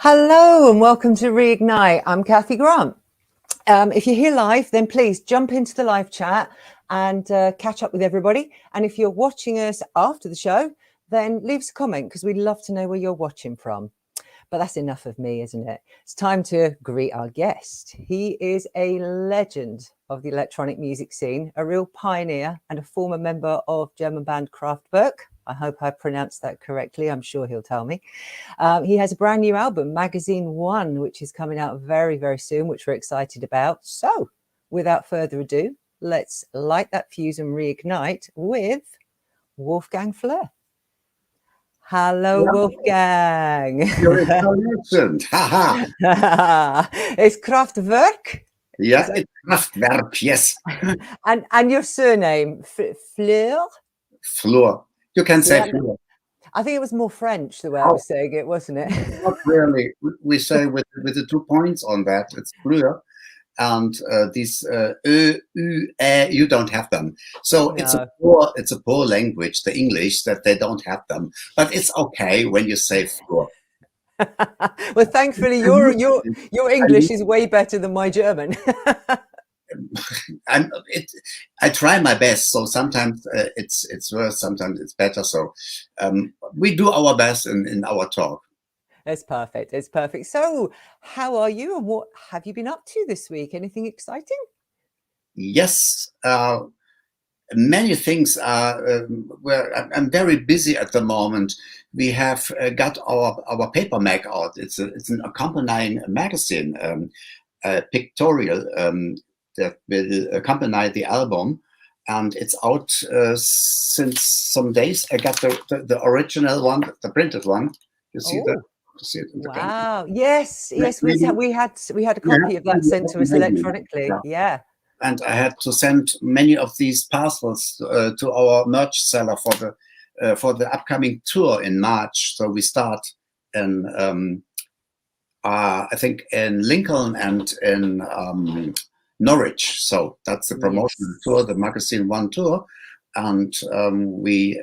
Hello and welcome to Reignite. I'm Cathy Grant. If you're here live, then please jump into the live chat and catch up with everybody. And if you're watching us after the show, then leave us a comment because we'd love to know where you're watching from. But that's enough of me, isn't it? It's time to greet our guest. He is a legend of the electronic music scene, a real pioneer and a former member of German band Kraftwerk. I hope I pronounced that correctly. I'm sure he'll tell me. He has a brand new album, Magazine1, which is coming out very, very soon, which we're excited about. So without further ado, let's light that fuse and reignite with Wolfgang Flur. Hello, Wolfgang. You're intelligent. Haha. It's Kraftwerk. Yeah, it's Kraftwerk, yes. And your surname, Fleur? Flur. You can say Flur. I think it was more French the way I was saying it, wasn't it? Not really. We say with the 2 points on that, it's Flur. And these you don't have them. So no. It's a poor language, the English, that they don't have them. But it's okay when you say Flur. Well, thankfully, your English is way better than my German. I try my best. So sometimes it's worse, sometimes it's better. So we do our best in our talk. It's perfect. It's perfect. So how are you and what have you been up to this week? Anything exciting? Yes. Many things are I'm very busy at the moment. We have got our paper mag out. It's an accompanying magazine, pictorial that will accompany the album, and it's out since some days. I got the original one, the printed one. You see that? Wow! Yes, we had a copy of that sent to us electronically. Yeah. And I had to send many of these parcels to our merch seller for the upcoming tour in March. So we start in I think in Lincoln and in Norwich. So that's the promotional tour, the Magazine1 tour, and we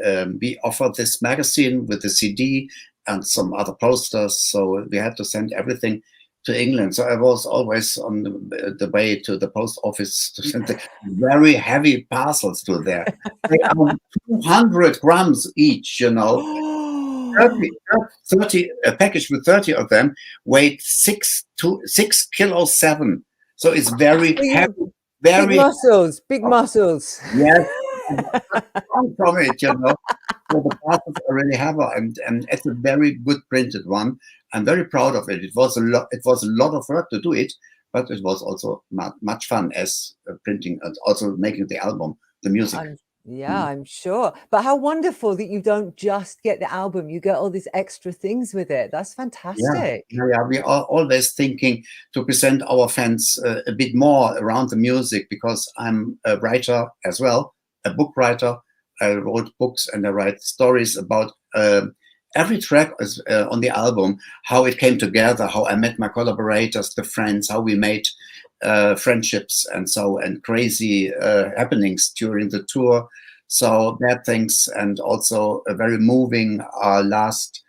offer this magazine with the CD and some other posters. So we had to send everything to England. So I was always on the way to the post office to send the very heavy parcels to there. They are 200 grams each, you know. 30, a package with 30 of them weighed 6 kilos 7. So it's very heavy, very big muscles. Yes, from it, you know. So the parcels are really heavy, and it's a very good printed one. I'm very proud of it. It was a lot of work to do it, but it was also much fun as printing and also making the album, the music. I'm sure. But how wonderful that you don't just get the album, you get all these extra things with it. That's fantastic. Yeah, we are always thinking to present our fans a bit more around the music, because I'm a writer as well, a book writer. I wrote books and I write stories about every track is on the album, how it came together, how I met my collaborators, the friends, how we made friendships and crazy happenings during the tour. So that things, and also a very moving last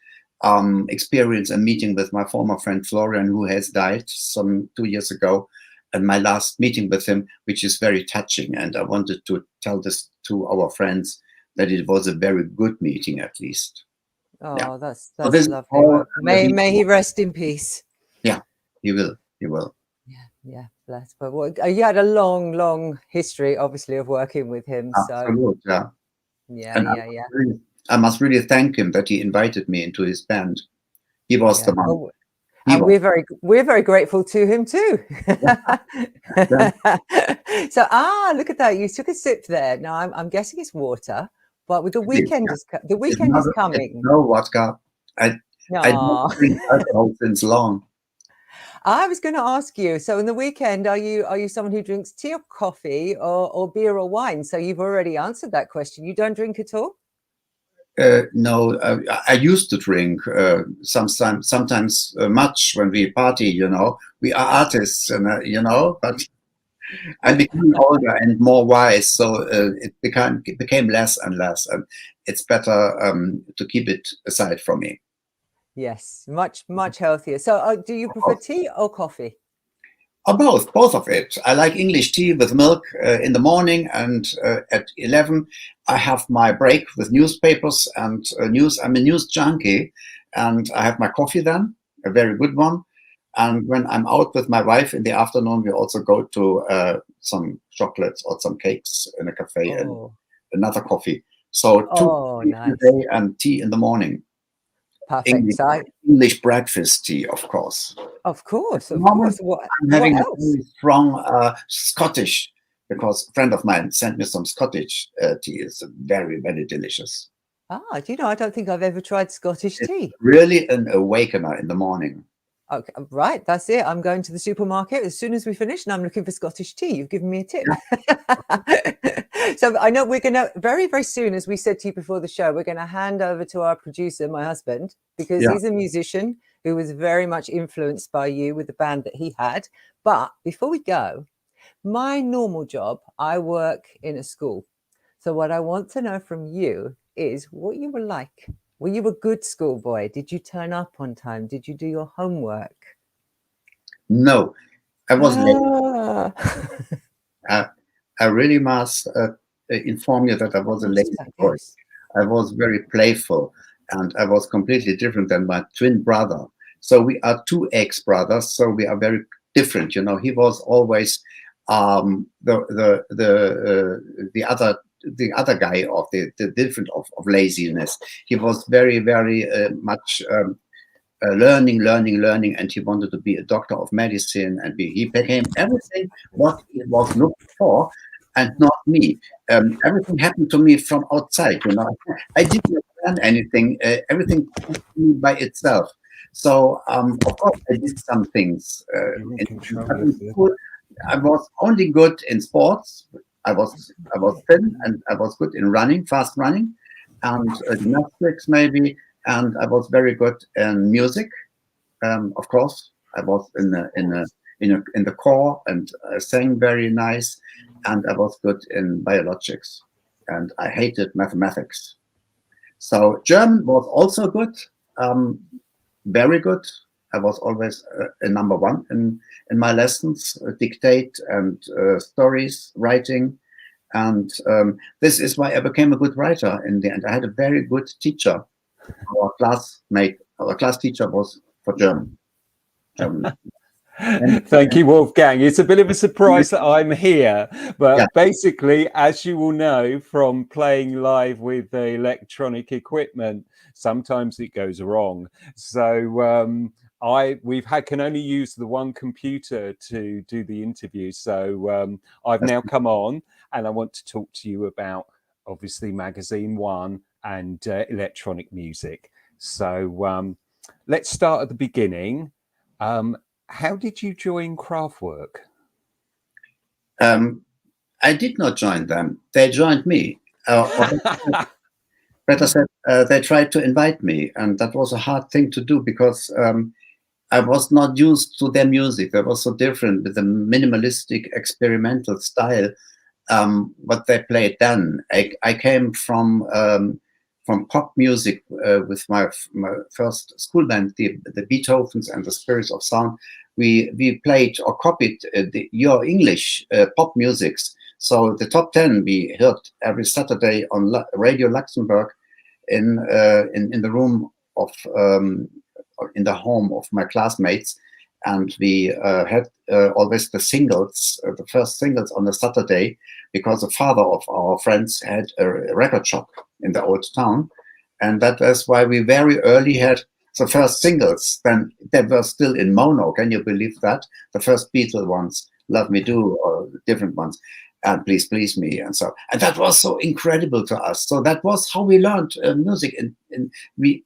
experience, a meeting with my former friend Florian, who has died some 2 years ago, and my last meeting with him, which is very touching. And I wanted to tell this to our friends, that it was a very good meeting, at least. Oh, that's lovely. May he rest in peace. Yeah, he will. Yeah, bless. But you had a long history, obviously, of working with him. Absolutely, so yeah. I must really thank him that he invited me into his band. He was the man. And we're very grateful to him too. So look at that! You took a sip there. Now I'm guessing it's water. But with the weekend is coming. No vodka. I don't drink alcohol since long. I was going to ask you. So, in the weekend, are you someone who drinks tea or coffee or beer or wine? So you've already answered that question. You don't drink at all? No, I used to drink sometimes much when we party. You know, we are artists, and you know, but I became older and more wise, so it became less and less, and it's better to keep it aside from me. Yes, much healthier. So, do you prefer tea or coffee? Both of it. I like English tea with milk in the morning, and at 11 I have my break with newspapers and news. I'm a news junkie, and I have my coffee then, a very good one. And when I'm out with my wife in the afternoon, we also go to some chocolates or some cakes in a cafe and another coffee. So two Nice. a day and tea in the morning. Perfect. English breakfast tea, of course. Of course. I'm having what a else? very strong Scottish, because a friend of mine sent me some Scottish tea. It's very, very delicious. Do you know, I don't think I've ever tried Scottish tea. Really an awakener in the morning. Okay, right, that's it. I'm going to the supermarket as soon as we finish, and I'm looking for Scottish tea. You've given me a tip. Yeah. So I know we're going to very, very soon, as we said to you before the show, we're going to hand over to our producer, my husband, because he's a musician who was very much influenced by you with the band that he had. But before we go, my normal job, I work in a school. So what I want to know from you is what you were like. Were you a good schoolboy? Did you turn up on time? Did you do your homework? No, I was late. I really must inform you that I was a lazy boy. I was very playful, and I was completely different than my twin brother. So we are two ex-brothers, so we are very different. You know, he was always the other guy of the different of laziness. He was very, very much learning, and he wanted to be a doctor of medicine, and he became everything what he was looked for, and not me. Everything happened to me from outside. You know, I didn't plan anything. Everything came to me by itself. So of course I did some things. In school, I was only good in sports. I was thin, and I was good in running, fast running, and gymnastics maybe. And I was very good in music. Of course, I was in the choir, and sang very nice. And I was good in biologics, and I hated mathematics. So German was also good, very good. I was always a number one in my lessons, dictate and stories writing. And this is why I became a good writer in the end. I had a very good teacher. Our class teacher was for German. Thank you, Wolfgang. It's a bit of a surprise that I'm here, but basically, as you will know from playing live with the electronic equipment, sometimes it goes wrong. So can only use the one computer to do the interview. So I've now come on, and I want to talk to you about obviously Magazine1 and electronic music. So let's start at the beginning. How did you join Kraftwerk? I did not join them. They joined me. Better said, they tried to invite me, and that was a hard thing to do because I was not used to their music. They was so different with the minimalistic experimental style. What they played then. I came from pop music with my first school band, the Beethovens and the Spirits of Sound. We played or copied your English pop musics. So the top 10 we heard every Saturday on Radio Luxembourg in the room of in the home of my classmates. And we had always the singles, the first singles on a Saturday, because the father of our friends had a record shop in the old town. And that is why we very early had the first singles. Then they were still in mono. Can you believe that? The first Beatle ones, Love Me Do, or different ones, and Please Please Me, and so. And that was so incredible to us. So that was how we learned music. And we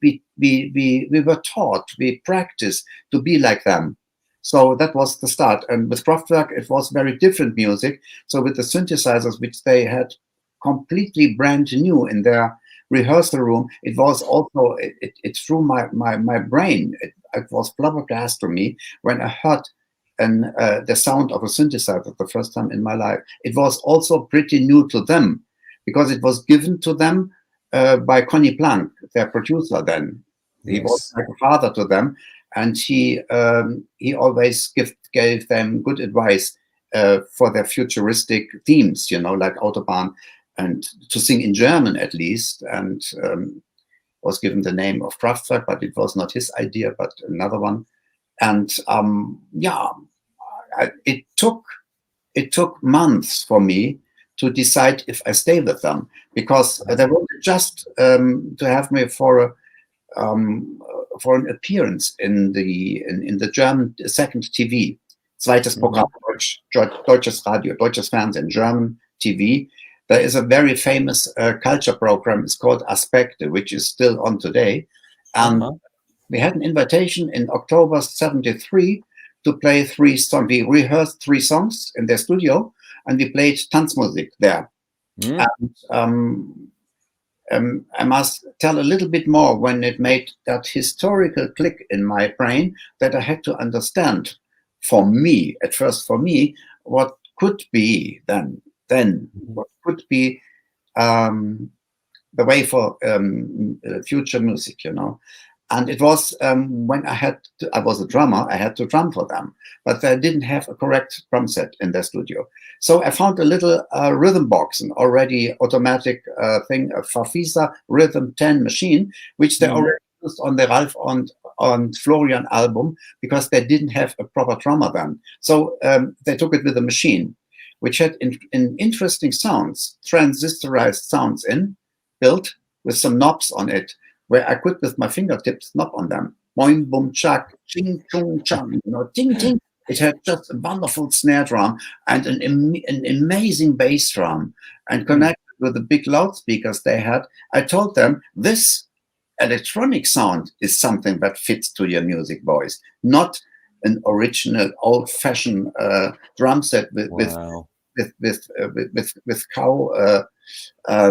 were taught, we practiced to be like them. So that was the start. And with Kraftwerk, it was very different music. So with the synthesizers, which they had completely brand new in their rehearsal room, it was also, it threw my brain. It was flabbergasted to me when I heard the sound of a synthesizer the first time in my life. It was also pretty new to them because it was given to them by Conny Plank, their producer then. He was like a father to them, and he always gave them good advice for their futuristic themes, you know, like Autobahn, and to sing in German at least, and was given the name of Kraftwerk, but it was not his idea, but another one. And yeah, it took months for me to decide if I stay with them, because they wanted just to have me for an appearance in the German second TV, zweites Programm, deutsches Radio, deutsches Fernsehen, German TV. There is a very famous culture program. It's called Aspekte, which is still on today. And we had an invitation in October '73 to play 3 songs. We rehearsed 3 songs in their studio, and we played Tanzmusik there. And I must tell a little bit more when it made that historical click in my brain that I had to understand for me, at first for me, what could be then what could be the way for future music, you know. And it was when I was a drummer, I had to drum for them, but they didn't have a correct drum set in their studio. So I found a little rhythm box, an already automatic thing, a Farfisa Rhythm 10 machine, which they already used on the Ralph and Florian album, because they didn't have a proper drummer then. So they took it with a machine, which had interesting sounds, transistorized sounds built with some knobs on it, where I could, with my fingertips, knob on them. Boing, boom, chak, ching, chung, chang, you know, ting, ting. It had just a wonderful snare drum and an amazing bass drum, and connected with the big loudspeakers they had. I told them, this electronic sound is something that fits to your music, boys, not an original old-fashioned drum set with cow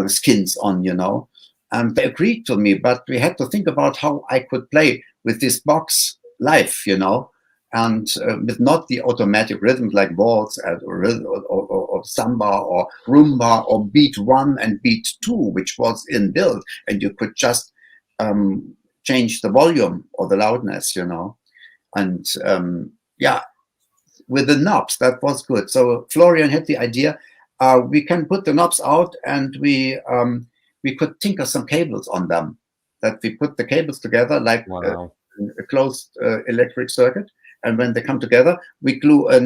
skins on, you know. And they agreed to me, but we had to think about how I could play with this box live, you know, and with not the automatic rhythms like waltz or samba or rumba or beat 1 and beat 2, which was inbuilt, and you could just change the volume or the loudness, you know. And yeah, with the knobs, that was good. So Florian had the idea, we can put the knobs out, and we could tinker some cables on them, that we put the cables together like a closed electric circuit. And when they come together, we glue a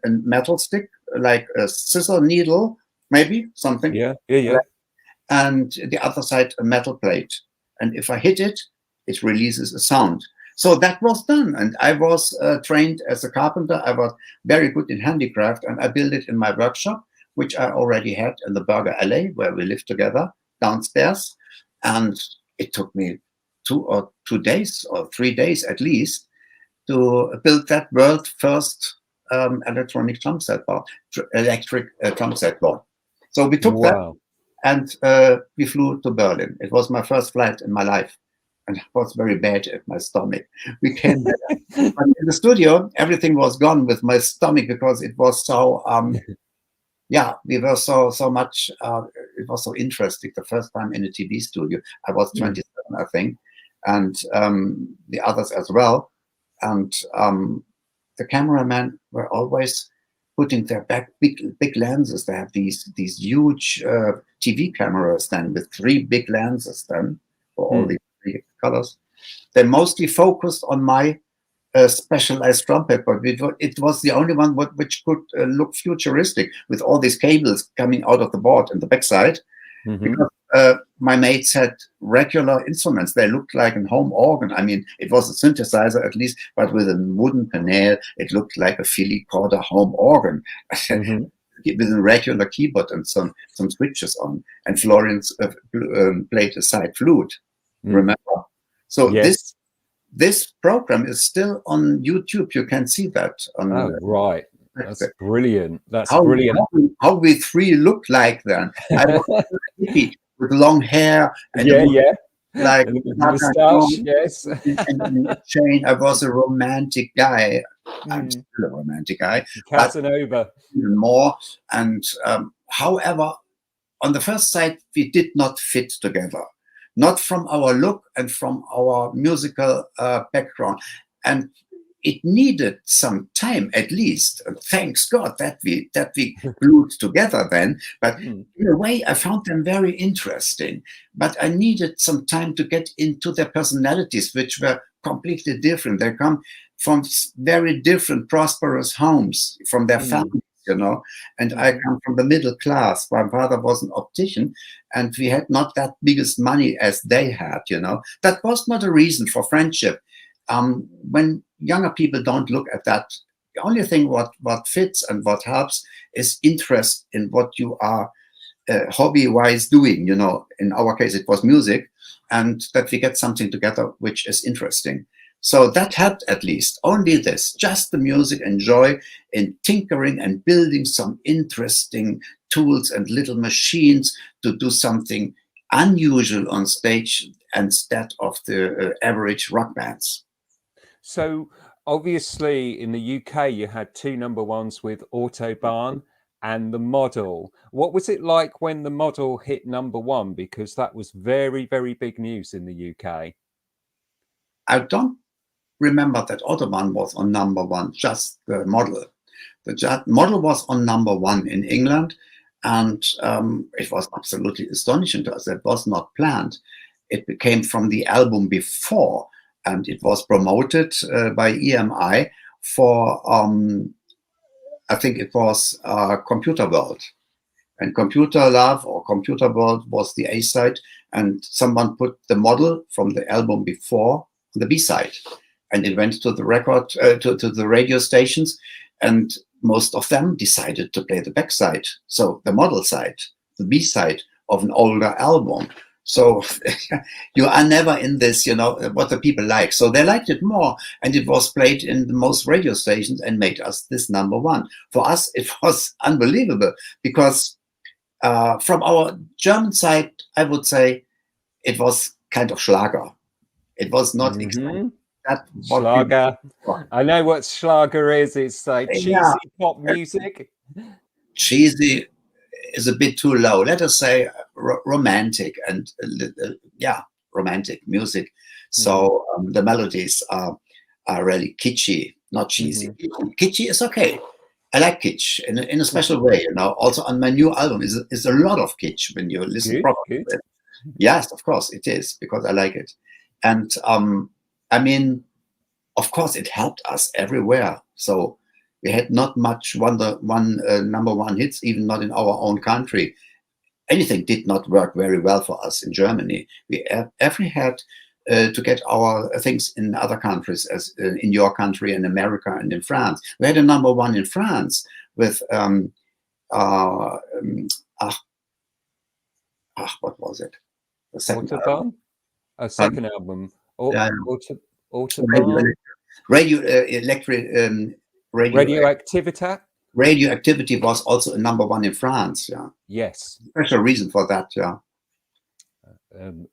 metal stick, like a scissor needle, maybe something. Yeah. And the other side, a metal plate. And if I hit it, it releases a sound. So that was done. And I was trained as a carpenter. I was very good in handicraft, and I built it in my workshop, which I already had in the Burger Alley, where we lived together, downstairs. And it took me 2 days or 3 days at least to build that world first electronic drum set board, electric drum set board. So we took that, and we flew to Berlin. It was my first flight in my life, and I was very bad at my stomach. We came there, but in the studio, everything was gone with my stomach, because it was so yeah, we were so much, it was so interesting. The first time in a TV studio, I was 27, I think, and the others as well. And the cameramen were always putting their big lenses. They have these huge TV cameras then, with 3 big lenses then for all the 3 colors. They mostly focused on my specialized trumpet, but it was the only one which could look futuristic, with all these cables coming out of the board in the backside. Because my mates had regular instruments. They looked like a home organ. I mean, it was a synthesizer at least, but with a wooden panel, it looked like a Philly Corder home organ with a regular keyboard and some switches on. And Florence played a side flute, remember? So this program is still on YouTube. You can see that. On, That's brilliant. That's how, brilliant. How we 3 looked like then. I was a hippie with long hair and like moustache, yes. and a chain. I was a romantic guy. I'm still a romantic guy. Casanova. Even more. And however, on the first sight, we did not fit together. not from our look and from our musical background. And it needed some time, at least. Thanks God that we glued together then. But in a way, I found them very interesting. But I needed some time to get into their personalities, which were completely different. They come from very different, prosperous homes, from their families, you know. And I come from the middle class. My father was an optician, and we had not that biggest money as they had, you know. That was not a reason for friendship. When younger people don't look at that, the only thing what fits and what helps is interest in what you are hobby-wise doing. You know, in our case, it was music, and that we get something together which is interesting. So that helped at least. Only this, just the music and joy in tinkering and building some interesting tools and little machines to do something unusual on stage instead of the average rock bands. So obviously in the UK, you had 2 number ones with Autobahn and The Model. What was it like when The Model hit number 1? Because that was very, very big news in the UK. I don't remember that Autobahn was on number 1, just The Model. The Model was on number 1 in England, and it was absolutely astonishing to us. That was not planned. It came from the album before, and it was promoted by EMI for, I think it was Computer World. And Computer Love or Computer World was the A side, and someone put The Model from the album before on the B side. And it went to the record, to the radio stations, and most of them decided to play the back side. So the Model side, the B side of an older album. So you are never in this, you know, what the people like. So they liked it more, and it was played in the most radio stations and made us this number 1. For us, it was unbelievable because from our German side, I would say it was kind of Schlager. It was not exactly that. Schlager. I know what Schlager is. It's like cheesy pop music. Cheesy is a bit too low. Let us say romantic and romantic music. So the melodies are really kitschy, not cheesy. Kitschy is okay. I like kitsch in a special way. You know, also on my new album is a lot of kitsch when you listen properly. Yes, of course it is, because I like it. And I mean, of course, it helped us everywhere. So we had not much number 1 hits, even not in our own country. Anything did not work very well for us in Germany. We every had to get our things in other countries, as in your country, in America, and in France. We had a number 1 in France with what was it? The second album. A second album. Radioactivity. Radioactivity was also a number 1 in France. Yeah. Yes. Special reason for that. Yeah.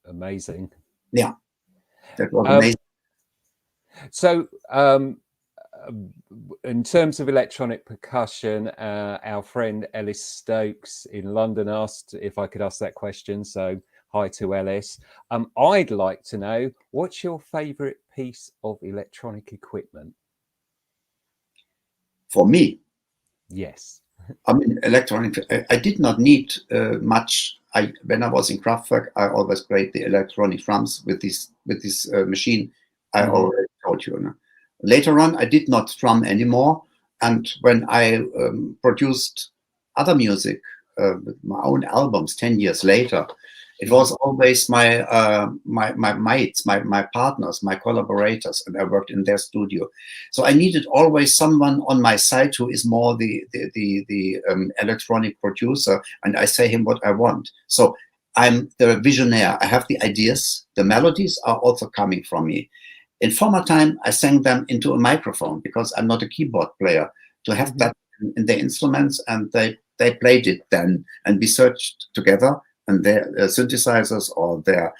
Amazing. Yeah. That was amazing. So, in terms of electronic percussion, our friend Ellis Stokes in London asked if I could ask that question. So, hi to Ellis. I'd like to know, what's your favorite piece of electronic equipment? For me? Yes. I mean, electronic, I did not need much. When I was in Kraftwerk, I always played the electronic drums with this machine I already told you. No? Later on, I did not drum anymore. And when I produced other music with my own albums 10 years later, it was always my mates, my partners, my collaborators, and I worked in their studio. So I needed always someone on my side who is more the electronic producer, and I say him what I want. So I'm the visionaire. I have the ideas. The melodies are also coming from me. In former time, I sang them into a microphone because I'm not a keyboard player. To have that in their instruments, and they played it then, and we searched together. And their synthesizers or their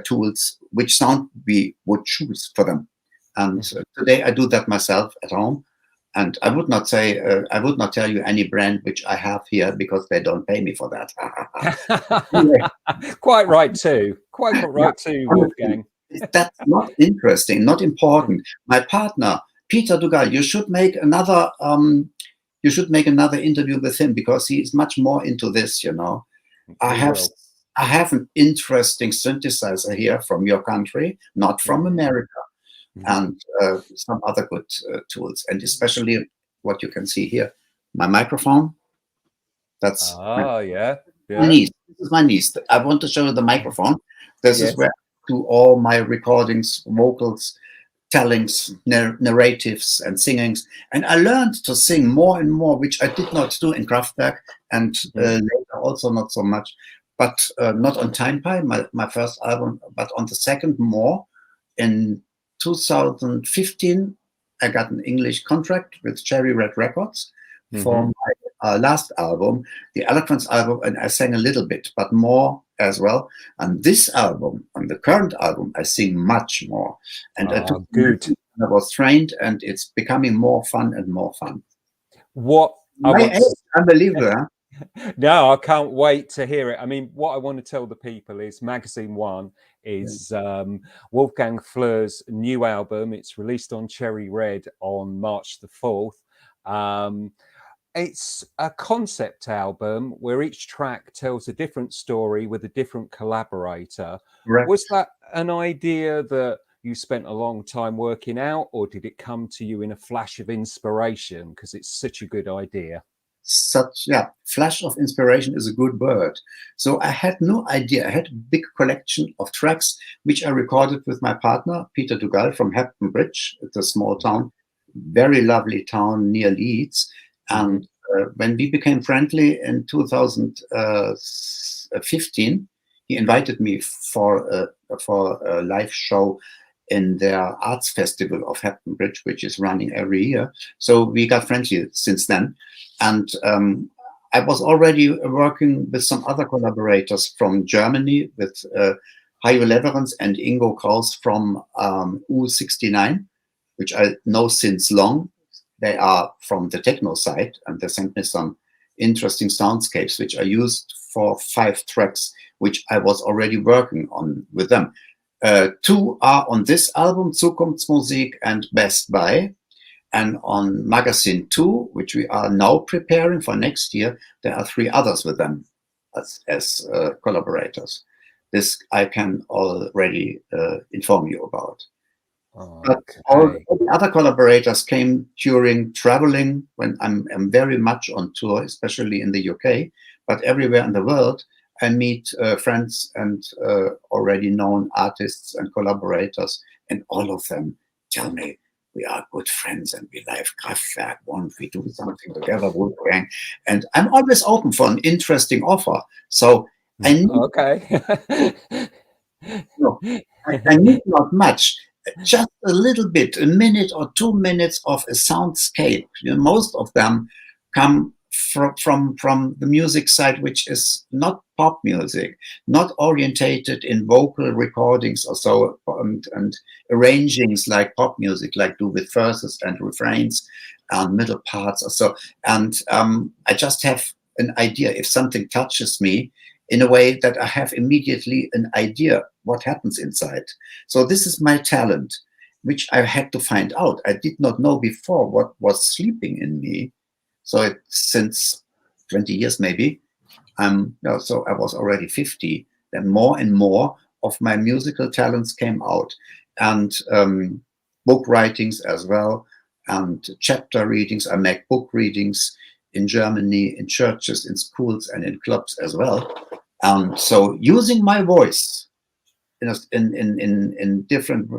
tools, which sound we would choose for them. And today I do that myself at home. And I would not say, I would not tell you any brand which I have here because they don't pay me for that. Quite right too. Quite right too, Wolfgang. That's not interesting, not important. My partner, Peter Dugal, you should make another interview with him because he is much more into this, you know. I have an interesting synthesizer here from your country, not from America. And some other good tools, and especially what you can see here, my microphone. That's my niece. This is my niece. I want to show you the microphone. This is where I do all my recordings, vocals, tellings, narratives, and singings. And I learned to sing more and more, which I did not do in Kraftwerk, and later also not so much, but not on Time Pie, my first album, but on the second more. In 2015, I got an English contract with Cherry Red Records for my last album, the Eloquence album, and I sang a little bit, but more as well. And this album, on the current album, I sing much more. And I was trained, and it's becoming more fun and more fun. Unbelievable, huh? No, I can't wait to hear it. I mean, what I want to tell the people is Magazine1 is Wolfgang Flur's new album. It's released on Cherry Red on March the 4th. It's a concept album where each track tells a different story with a different collaborator. Right. Was that an idea that you spent a long time working out, or did it come to you in a flash of inspiration because it's such a good idea? Flash of inspiration is a good word. So I had no idea. I had a big collection of tracks which I recorded with my partner Peter Dugal from Hepton Bridge. It's a small town, very lovely town near Leeds. And when we became friendly in 2015, he invited me for a live show in their arts festival of Hepton Bridge, which is running every year. So we got friendly since then. And I was already working with some other collaborators from Germany, with Hajo Leverens and Ingo Kraus from U69, which I know since long. They are from the techno side, and they sent me some interesting soundscapes, which I used for 5 tracks, which I was already working on with them. 2 are on this album, Zukunftsmusik and Best Buy. And on Magazine2, which we are now preparing for next year, there are 3 others with them as collaborators. This I can already inform you about. But all the other collaborators came during traveling, when I'm very much on tour, especially in the UK, but everywhere in the world, I meet friends and already known artists and collaborators, and all of them tell me, we are good friends and we like Kraftwerk. Won't we do something together, Wolfgang? And I'm always open for an interesting offer. So I need, I need not much, just a little bit, a minute or 2 minutes of a soundscape. You know, most of them come from the music side, which is not pop music, not orientated in vocal recordings or so, and arrangings like pop music, like do with verses and refrains and middle parts or so. And I just have an idea. If something touches me in a way that I have immediately an idea what happens inside. So this is my talent, which I had to find out. I did not know before what was sleeping in me. So since 20 years maybe, so I was already 50, then more and more of my musical talents came out, and book writings as well, and chapter readings. I make book readings in Germany, in churches, in schools, and in clubs as well. So using my voice in different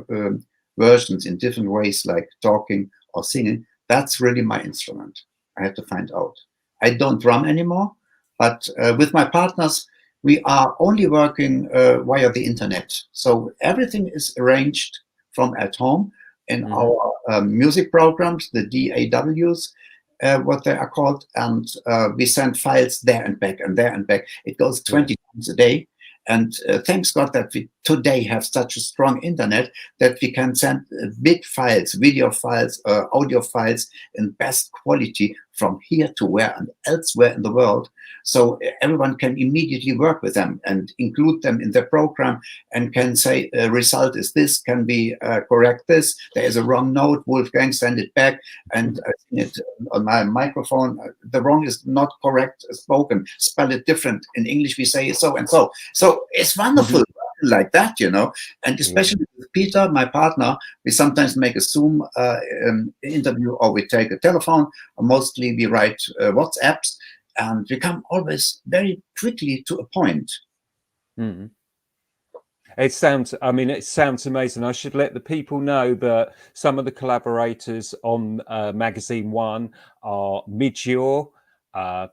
versions, in different ways, like talking or singing, that's really my instrument. I had to find out. I don't drum anymore, but with my partners, we are only working via the internet. So everything is arranged from at home in our music programs, the DAWs, what they are called, and we send files there and back and there and back. It goes 20 times a day, And thanks God that we today have such a strong internet that we can send big files, video files, audio files in best quality from here to where and elsewhere in the world. So everyone can immediately work with them and include them in their program and can say, result is this, can we correct this? There is a wrong note, Wolfgang, send it back. And I sing it on my microphone. The wrong is not correct spoken. Spell it different. In English, we say so and so. So it's wonderful like that, you know. And especially with Peter, my partner, we sometimes make a Zoom interview, or we take a telephone, or mostly we write WhatsApps, and we come always very quickly to a point. It sounds, I mean, it sounds amazing. I should let the people know that some of the collaborators on Magazine1 are Midjor,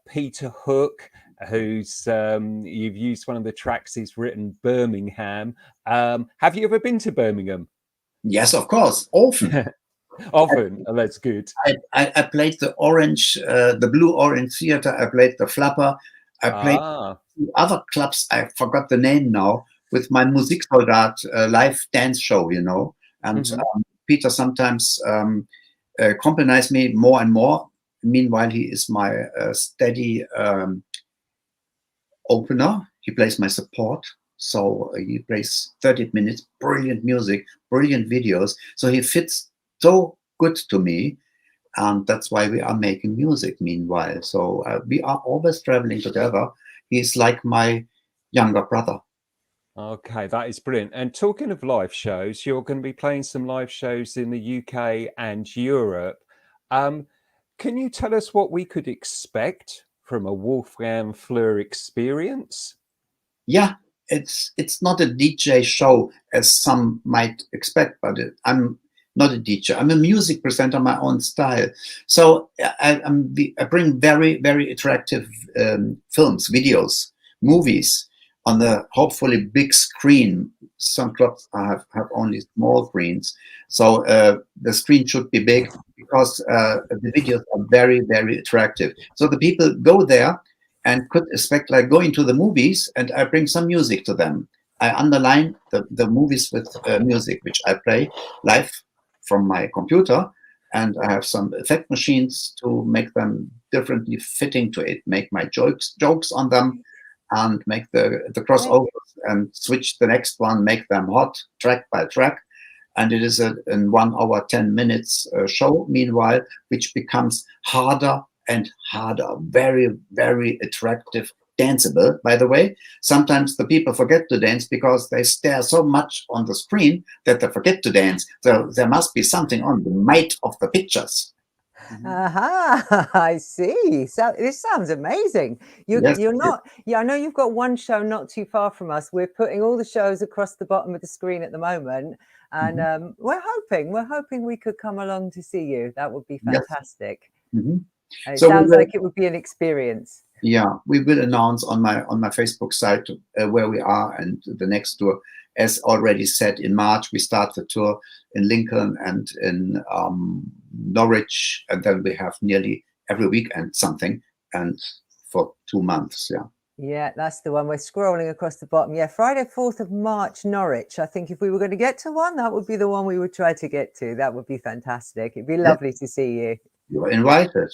Peter Hook, who's, you've used one of the tracks he's written, Birmingham. Have you ever been to Birmingham? Yes, of course, often. Often, oh, that's good. I played the the Blue Orange Theater. I played the Flapper. I played other clubs. I forgot the name now. With my Musiksoldat live dance show, you know, and Peter sometimes accompanies me more and more. Meanwhile, he is my steady opener. He plays my support. So he plays 30 minutes, brilliant music, brilliant videos. So he fits so good to me. And that's why we are making music meanwhile. So we are always traveling together. He's like my younger brother. Okay, that is brilliant. And talking of live shows, you're going to be playing some live shows in the UK and Europe. Can you tell us what we could expect from a Wolfgang Flur experience? Yeah, it's not a DJ show as some might expect, but I'm not a DJ. I'm a music presenter, my own style. So I bring very, very attractive films, videos, movies on the hopefully big screen. Some clubs have only small screens. So the screen should be big because the videos are very, very attractive. So the people go there and could expect like going to the movies, and I bring some music to them. I underline the movies with music, which I play live from my computer. And I have some effect machines to make them differently fitting to it, make my jokes on them, and make the crossovers and switch the next one, make them hot track by track. And it is in 1 hour, 10 minutes show, meanwhile, which becomes harder and harder. Very, very attractive, danceable, by the way. Sometimes the people forget to dance because they stare so much on the screen that they forget to dance. So there must be something on the might of the pictures. Aha, I see. So this sounds amazing. You're not, I know you've got one show not too far from us. We're putting all the shows across the bottom of the screen at the moment. And we're hoping we could come along to see you. That would be fantastic. It sounds like it would be an experience. Yeah, we will announce on my Facebook site where we are and the next tour. As already said, in March we start the tour in Lincoln and in Norwich, and then we have nearly every weekend something, and for 2 months. Yeah, that's the one. We're scrolling across the bottom. Yeah, Friday, 4th of March, Norwich. I think if we were going to get to one, that would be the one we would try to get to. That would be fantastic. It'd be lovely to see you. You're invited.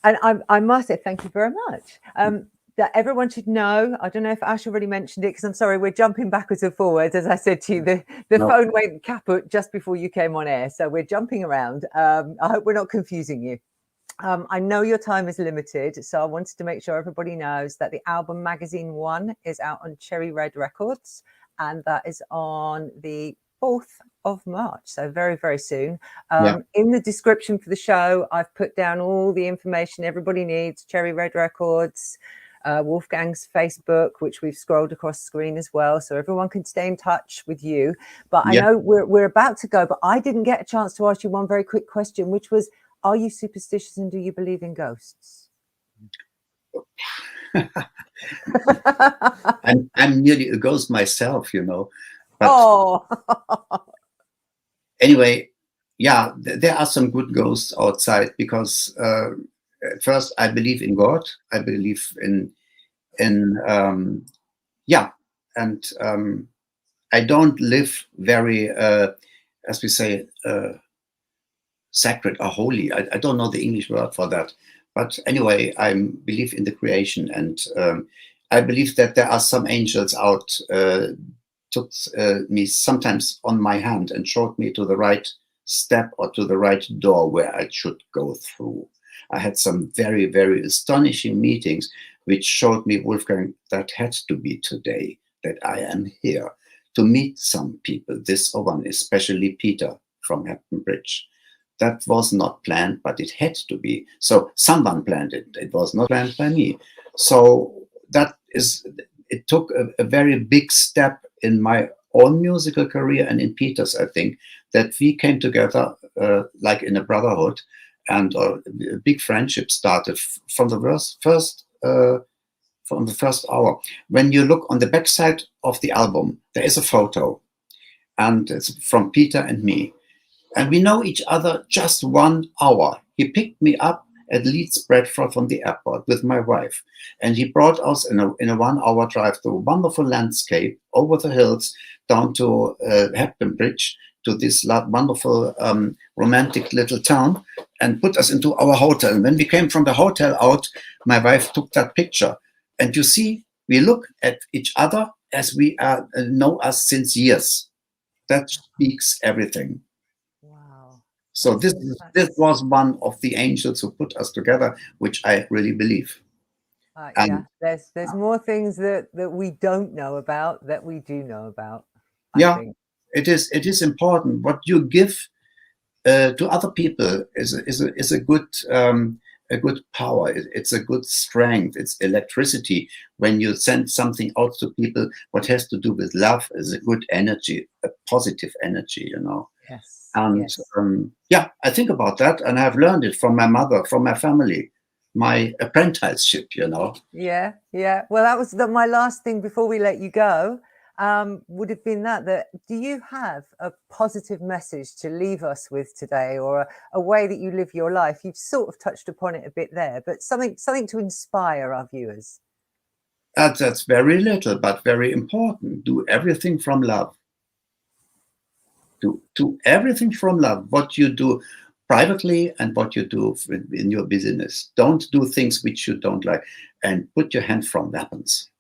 And I must say thank you very much. That everyone should know. I don't know if Ash already mentioned it, because I'm sorry, we're jumping backwards and forwards. As I said to you, the phone went kaput just before you came on air. So we're jumping around. I hope we're not confusing you. I know your time is limited, so I wanted to make sure everybody knows that the Album Magazine1 is out on Cherry Red Records, and that is on the 4th of March, so very, very soon. In the description for the show, I've put down all the information everybody needs. Cherry Red Records, Wolfgang's Facebook, which we've scrolled across the screen as well, so everyone can stay in touch with you. But I know we're about to go, but I didn't get a chance to ask you one very quick question, which was, are you superstitious and do you believe in ghosts? I'm nearly a ghost myself, you know. But anyway, yeah, there are some good ghosts outside, because first, I believe in God. I believe in and I don't live very, as we say, sacred or holy. I don't know the English word for that. But anyway, I believe in the creation, and I believe that there are some angels out, took me sometimes on my hand and showed me to the right step or to the right door where I should go through. I had some very, very astonishing meetings which showed me, Wolfgang, that had to be today, that I am here to meet some people, this or one, especially Peter from Hampton Bridge. That was not planned, but it had to be. So someone planned it. It was not planned by me. So that is, it took a very big step in my own musical career and in Peter's, I think, that we came together like in a brotherhood, and a big friendship started from the first hour. When you look on the backside of the album, there is a photo, and it's from Peter and me. And we know each other just 1 hour. He picked me up at Leeds, Bradford from the airport with my wife. And he brought us in a 1 hour drive to a wonderful landscape over the hills down to Hampton Bridge, to this wonderful romantic little town, and put us into our hotel. And when we came from the hotel out, my wife took that picture. And you see, we look at each other as we know us since years. That speaks everything. So this was one of the angels who put us together, which I really believe. Yeah, there's more things that we don't know about that we do know about. I think. It is important. What you give to other people is a good power. It's a good strength. It's electricity. When you send something out to people, what has to do with love is a good energy, a positive energy, you know. Yes. And I think about that, and I've learned it from my mother, from my family, my apprenticeship, you know. Yeah. Well, that was my last thing before we let you go. Would have been that do you have a positive message to leave us with today, or a way that you live your life? You've sort of touched upon it a bit there, but something to inspire our viewers. That's very little, but very important. Do everything from love. Do everything from love. What you do privately and what you do in your business. Don't do things which you don't like, and put your hand from weapons.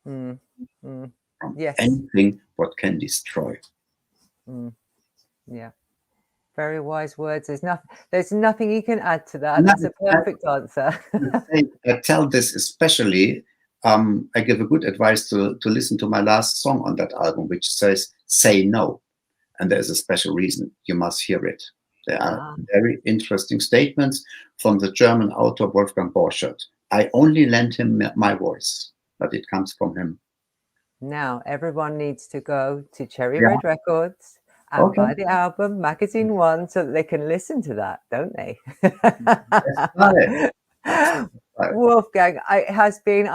From anything what can destroy. Yeah. Very wise words. There's nothing you can add to that. That's a perfect answer. I tell this especially. I give a good advice to listen to my last song on that album, which says "Say No," and there's a special reason. You must hear it. There are very interesting statements from the German author Wolfgang Flur. I only lend him my voice, but it comes from him. Now everyone needs to go to Cherry Red Records and buy the album Magazine1 so that they can listen to that, don't they? Wolfgang, it has been,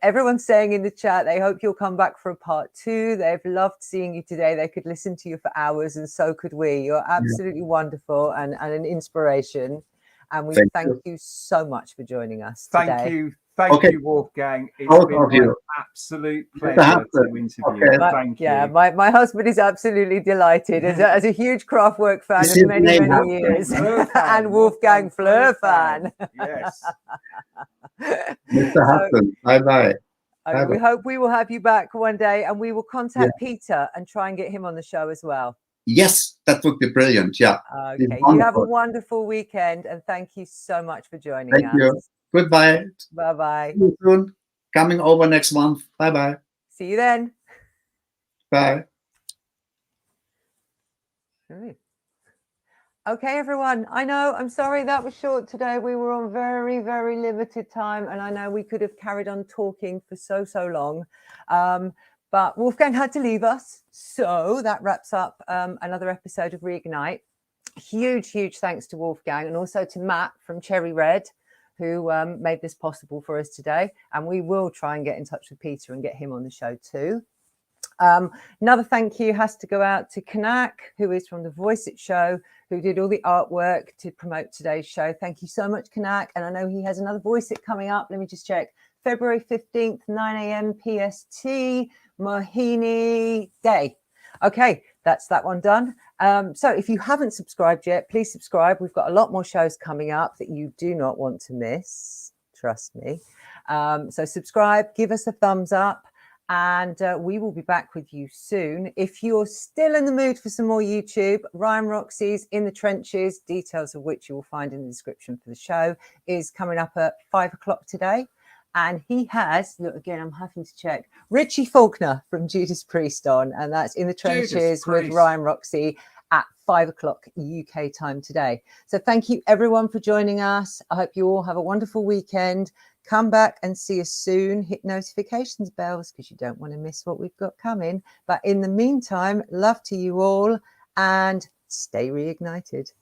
everyone's saying in the chat, they hope you'll come back for a part 2. They've loved seeing you today. They could listen to you for hours, and so could we. You're absolutely wonderful and an inspiration. And we thank you so much for joining us today. Thank you, Wolfgang. It's been an absolute pleasure to interview you. Thank you. My husband is absolutely delighted as a huge Kraftwerk fan of many years, and Wolfgang Flur fan. Yes. Mr. Hudson, bye-bye. We hope we will have you back one day, and we will contact Peter and try and get him on the show as well. Yes, that would be brilliant. Yeah. Okay. You have a wonderful weekend, and thank you so much for joining us. Thank you. Goodbye. Bye-bye. See you soon. Coming over next month. Bye-bye. See you then. Bye. Okay, everyone. I know, I'm sorry that was short today. We were on very, very limited time, and I know we could have carried on talking for so long. But Wolfgang had to leave us. So that wraps up another episode of Reignite. Huge thanks to Wolfgang, and also to Matt from Cherry Red, who made this possible for us today. And we will try and get in touch with Peter and get him on the show too. Another thank you has to go out to Kanak, who is from the Voice It Show, who did all the artwork to promote today's show. Thank you so much, Kanak. And I know he has another Voice It coming up. Let me just check. February 15th, 9 a.m. PST. Mohini Day. Okay, that's that one done. So if you haven't subscribed yet, please subscribe. We've got a lot more shows coming up that you do not want to miss. Trust me. So subscribe, give us a thumbs up, and we will be back with you soon. If you're still in the mood for some more YouTube, Ryan Roxy's In the Trenches, details of which you will find in the description for the show, is coming up at 5 o'clock today. And he has, look, again, I'm having to check, Richie Faulkner from Judas Priest on, and that's In the Trenches with Ryan Roxy at 5 o'clock UK time today. So thank you everyone for joining us. I hope you all have a wonderful weekend. Come back and see us soon. Hit notifications bells because you don't want to miss what we've got coming. But in the meantime, love to you all and stay reignited.